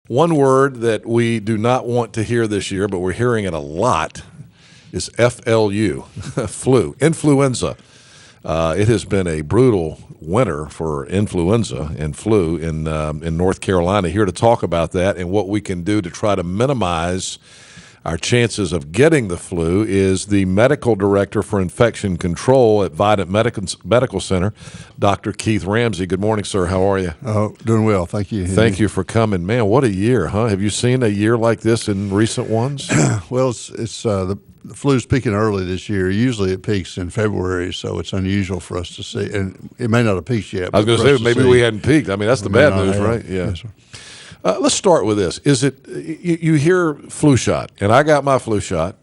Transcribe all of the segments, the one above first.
One word that we do not want to hear this year, but we're hearing it a lot, is FLU, flu, influenza. It has been a brutal winter for influenza and flu in North Carolina. Here to talk about that and what we can do to try to minimize our chances of getting the flu is the medical director for infection control at Vidant Medical Center, Dr. Keith Ramsey. Good morning, sir. How are you? Oh, doing well. Thank you. Thank you for coming. Man, what a year, huh? Have you seen a year like this in recent ones? Well, the flu's peaking early this year. Usually it peaks in February, so it's unusual for us to see. And it may not have peaked yet. I was going to say, maybe we hadn't peaked. I mean, that's the bad news, right? Yeah. Yes, sir. Let's start with this. Is it you hear flu shot, and I got my flu shot.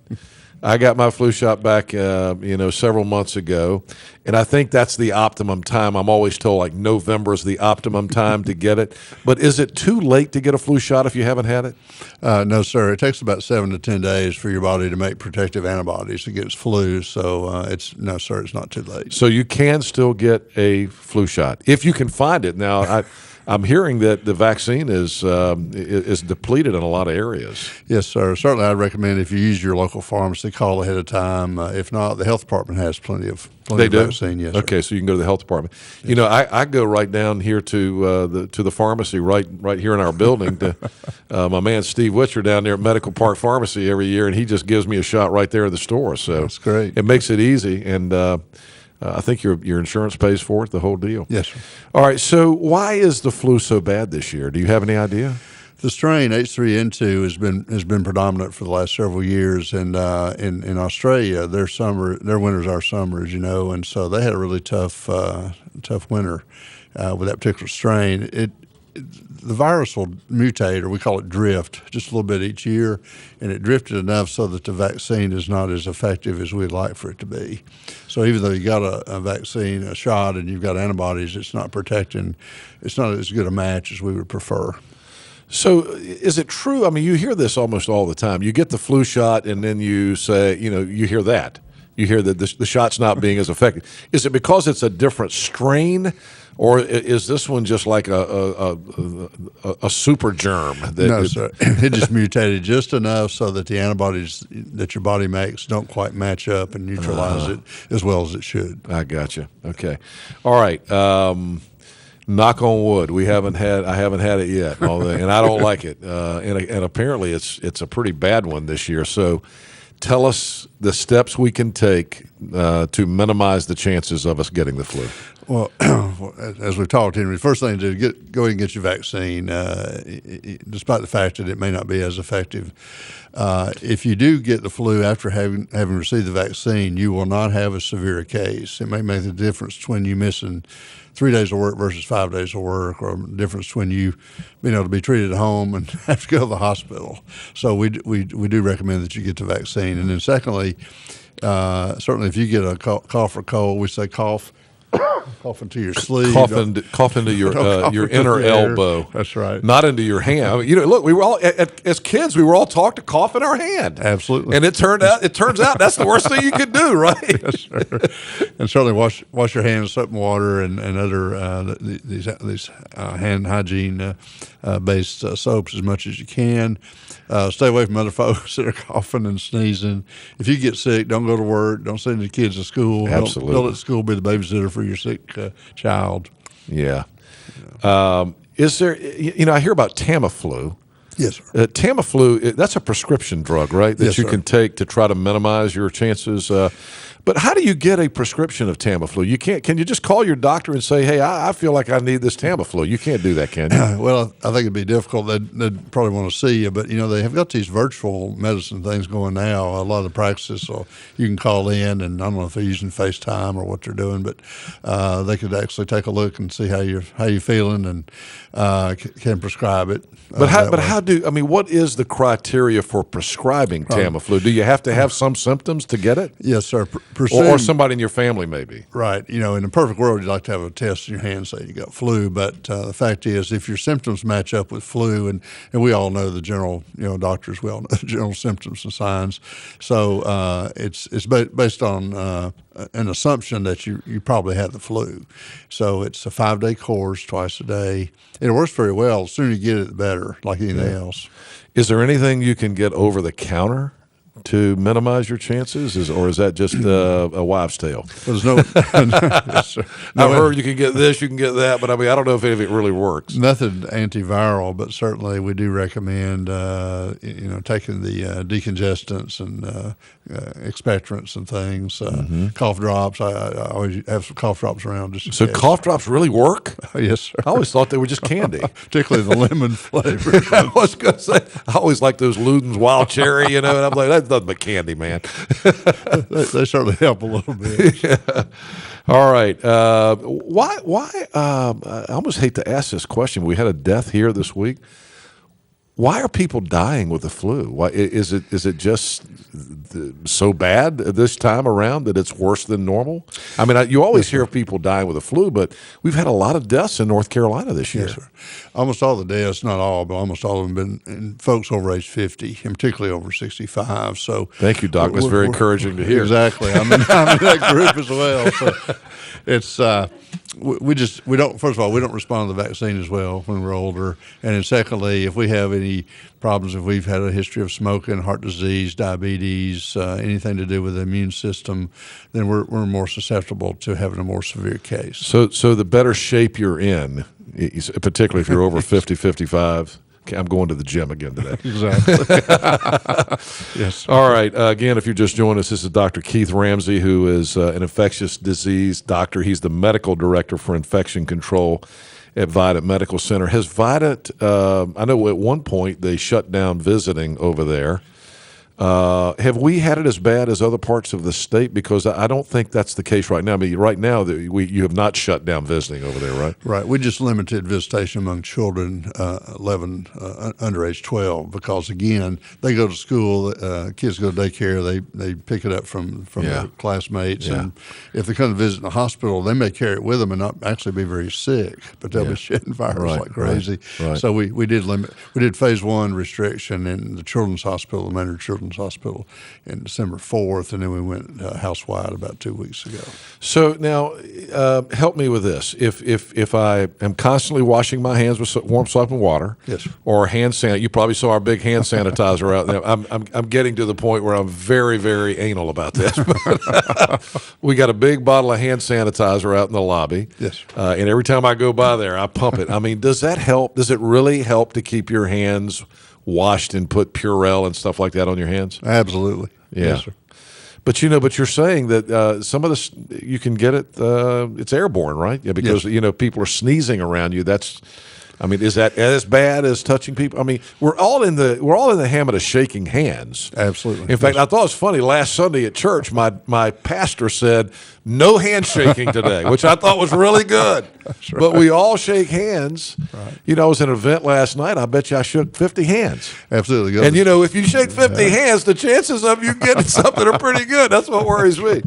I got my flu shot back, several months ago, and I think that's the optimum time. I'm always told like November is the optimum time to get it. But is it too late to get a flu shot if you haven't had it? No, sir. It takes about 7 to 10 days for your body to make protective antibodies against flu. So no, sir. It's not too late. So you can still get a flu shot if you can find it. Now, I'm hearing that the vaccine is depleted in a lot of areas. Yes, sir. Certainly, I'd recommend if you use your local pharmacy, call ahead of time. If not, the health department has plenty of vaccine. Yes, okay, sir. so you can go to the health department. Yes. You know, I go right down here to the pharmacy right here in our building. My man Steve Witcher down there at Medical Park Pharmacy every year, and he just gives me a shot right there in the store. So that's great. It makes it easy, and I think your insurance pays for it, the whole deal. Yes, sir. All right, so why is the flu so bad this year? Do you have any idea? The strain H3N2 has been predominant for the last several years, and in Australia, their winters are summer, as you know, and so they had a really tough winter with that particular strain. The virus will mutate, or we call it drift, just a little bit each year, and it drifted enough so that the vaccine is not as effective as we'd like for it to be. So even though you got a vaccine, a shot, and you've got antibodies, it's not protecting. It's not as good a match as we would prefer. So is it true? I mean, you hear this almost all the time. You get the flu shot, and then you say, you hear that. You hear that the shot's not being as effective. Is it because it's a different strain, or is this one just like a super germ? No, sir. It just mutated just enough so that the antibodies that your body makes don't quite match up and neutralize it as well as it should. I gotcha. Okay. All right. Knock on wood. I haven't had it yet, and I don't like it. And apparently it's a pretty bad one this year. So tell us the steps we can take to minimize the chances of us getting the flu. Well, as we've talked, Henry, the first thing to do, go ahead and get your vaccine, despite the fact that it may not be as effective. If you do get the flu after having received the vaccine, you will not have a severe case. It may make the difference between you missing 3 days of work versus 5 days of work, or the difference between you being able to be treated at home and have to go to the hospital. So we do recommend that you get the vaccine. And then secondly, certainly if you get a cough or cold, we say cough into your sleeve. Cough into your inner elbow. That's right. Not into your hand. I mean, look, we were all as kids. We were all taught to cough in our hand. Absolutely. And it turns out that's the worst thing you could do, right? Yes, sir. And certainly wash your hands with soap and water and other these hand hygiene based soaps as much as you can. Stay away from other folks that are coughing and sneezing. If you get sick, don't go to work. Don't send your kids to school. Absolutely. Don't let school be the babysitter for your sick child. Yeah. Is there? I hear about Tamiflu. Yes, sir. Tamiflu, that's a prescription drug, right? That yes, you sir. can take to try to minimize your chances. But how do you get a prescription of Tamiflu? You can't. Can you just call your doctor and say, "Hey, I feel like I need this Tamiflu"? You can't do that, can you? Well, I think it'd be difficult. They'd probably want to see you, but they have got these virtual medicine things going now. A lot of the practices, so you can call in, and I don't know if they're using FaceTime or what they're doing, but they could actually take a look and see how you're feeling and can prescribe it. What is the criteria for prescribing Tamiflu? Do you have to have some symptoms to get it? Yes, sir. or somebody in your family maybe. Right. In a perfect world, you'd like to have a test in your hand saying you got flu. But the fact is, if your symptoms match up with flu, and we all know the general, doctors, we all know the general symptoms and signs. So it's based on an assumption that you probably had the flu. So it's a 5-day course, twice a day. It works very well. The sooner you get it, the better, like anything else. Is there anything you can get over the counter to minimize your chances, or is that just a wives' tale? There's no. Yes, sir. I've heard you can get this, you can get that, but I don't know if any of it really works. Nothing antiviral, but certainly we do recommend, taking the decongestants and expectorants and things, cough drops. I always have some cough drops around just in So case. cough drops really work? Yes, sir. I always thought they were just candy. Particularly the lemon flavor. I was going to say, I always like those Luden's Wild Cherry, and I'm like, that's nothing but candy, man. they certainly help a little bit. Yeah. All right. Why? I almost hate to ask this question. We had a death here this week. Why are people dying with the flu? Why is it just so bad this time around that it's worse than normal? I mean, you always hear of people dying with the flu, but we've had a lot of deaths in North Carolina this year. Yes, sir. Almost all the deaths, not all, but almost all of them been in folks over age 50, and particularly over 65. So thank you, Doc. That's very encouraging to hear. Exactly. I'm in that group as well. So it's we don't. First of all, we don't respond to the vaccine as well when we're older, and then secondly, if we have any problems, if we've had a history of smoking, heart disease, diabetes, anything to do with the immune system, then we're more susceptible to having a more severe case. So the better shape you're in, particularly if you're over 50, 55. Okay, I'm going to the gym again today. Exactly. Yes. All right. Again, if you just joined us, this is Dr. Keith Ramsey, who is an infectious disease doctor. He's the medical director for infection control at Vidant Medical Center. Has Vidant, I know at one point they shut down visiting over there. Have we had it as bad as other parts of the state? Because I don't think that's the case right now. I mean, right now you have not shut down visiting over there, right? Right. We just limited visitation among children 11 under age 12 because, again, they go to school, kids go to daycare, they pick it up from their classmates, and if they come to visit in the hospital, they may carry it with them and not actually be very sick, but they'll be shedding virus like crazy. Right. So we did phase 1 restriction in the Children's Hospital, the Maynard Children's Hospital, in December 4th, and then we went house-wide about 2 weeks ago. So now, help me with this. If I am constantly washing my hands with warm soap and water, yes, or hand sanitizer, you probably saw our big hand sanitizer out there. I'm getting to the point where I'm very, very anal about this. We got a big bottle of hand sanitizer out in the lobby. Yes, and every time I go by there, I pump it. I mean, does that help? Does it really help to keep your hands washed and put Purell and stuff like that on your hands? Absolutely. Yeah. Yes, sir. But you're saying that some of this you can get it. It's airborne, right? Yeah, because people are sneezing around you. Is that as bad as touching people? I mean, we're all in the habit of shaking hands. Absolutely. In fact, I thought it was funny. Last Sunday at church, my pastor said, "No handshaking today," which I thought was really good. That's right. But we all shake hands. Right. I was at an event last night. I bet you I shook 50 hands. Absolutely. And if you shake 50 hands, the chances of you getting something are pretty good. That's what worries me.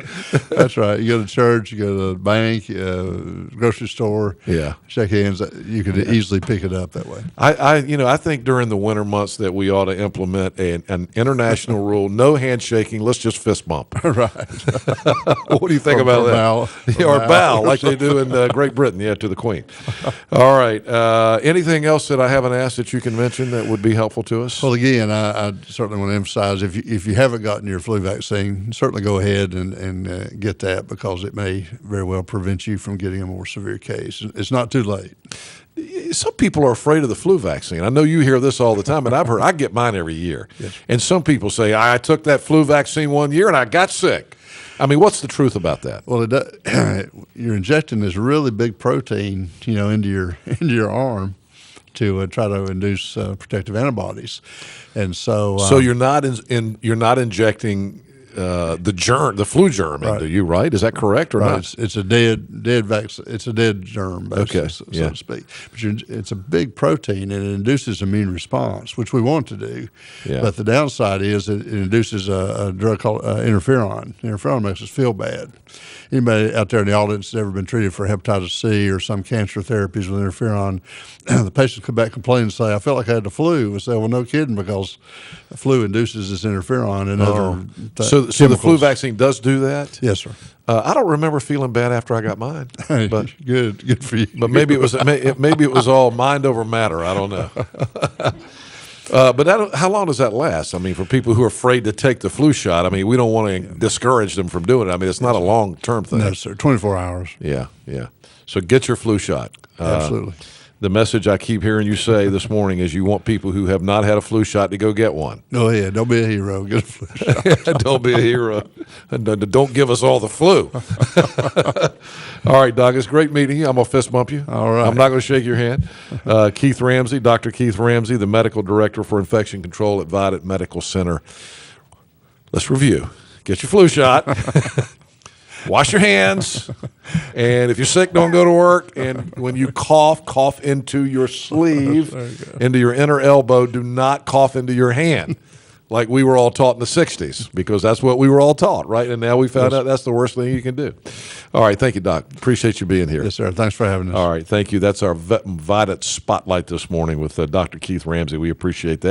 That's right. You go to church, you go to the bank, grocery store. Yeah. Shake hands. You could easily pick it up that way. I think during the winter months that we ought to implement an international rule: no handshaking. Let's just fist bump. Right. What do you think about that? Or bow, like they do in Great Britain, to the Queen. All right. Anything else that I haven't asked that you can mention that would be helpful to us? Well, again, I certainly want to emphasize if you haven't gotten your flu vaccine, certainly go ahead and get that, because it may very well prevent you from getting a more severe case. It's not too late. Some people are afraid of the flu vaccine. I know you hear this all the time, and I've heard I get mine every year. Yes. And some people say, I took that flu vaccine one year and I got sick. I mean, what's the truth about that? Well, you're injecting this really big protein, into your arm to try to induce protective antibodies, and so you're not injecting the germ, the flu germ into you, right? Is that correct or not? It's a dead vaccine. It's a dead germ, basically, so to speak. But it's a big protein, and it induces immune response, which we want to do. Yeah. But the downside is it induces a drug called interferon. Interferon makes us feel bad. Anybody out there in the audience that's ever been treated for hepatitis C or some cancer therapies with interferon, the patients come back complaining and say, I felt like I had the flu. We say, well, no kidding, because the flu induces this interferon and other So the flu vaccine does do that? Yes, sir. I don't remember feeling bad after I got mine. But good for you. But maybe it was all mind over matter. I don't know. But how long does that last? I mean, for people who are afraid to take the flu shot, I mean, we don't want to discourage them from doing it. I mean, it's not a long-term thing. No, sir. 24 hours. Yeah. So get your flu shot. Absolutely. The message I keep hearing you say this morning is you want people who have not had a flu shot to go get one. Oh, yeah. Don't be a hero. Get a flu shot. Don't be a hero. Don't give us all the flu. All right, Doc, it's great meeting you. I'm going to fist bump you. All right. I'm not going to shake your hand. Keith Ramsey, Dr. Keith Ramsey, the Medical Director for Infection Control at Vidant Medical Center. Let's review. Get your flu shot. Wash your hands. And if you're sick, don't go to work. And when you cough into your sleeve, into your inner elbow. Do not cough into your hand like we were all taught in the 60s, because that's what we were all taught, right? And now we found out that's the worst thing you can do. All right. Thank you, Doc. Appreciate you being here. Yes, sir. Thanks for having us. All right. Thank you. That's our Vidant Spotlight this morning with Dr. Keith Ramsey. We appreciate that.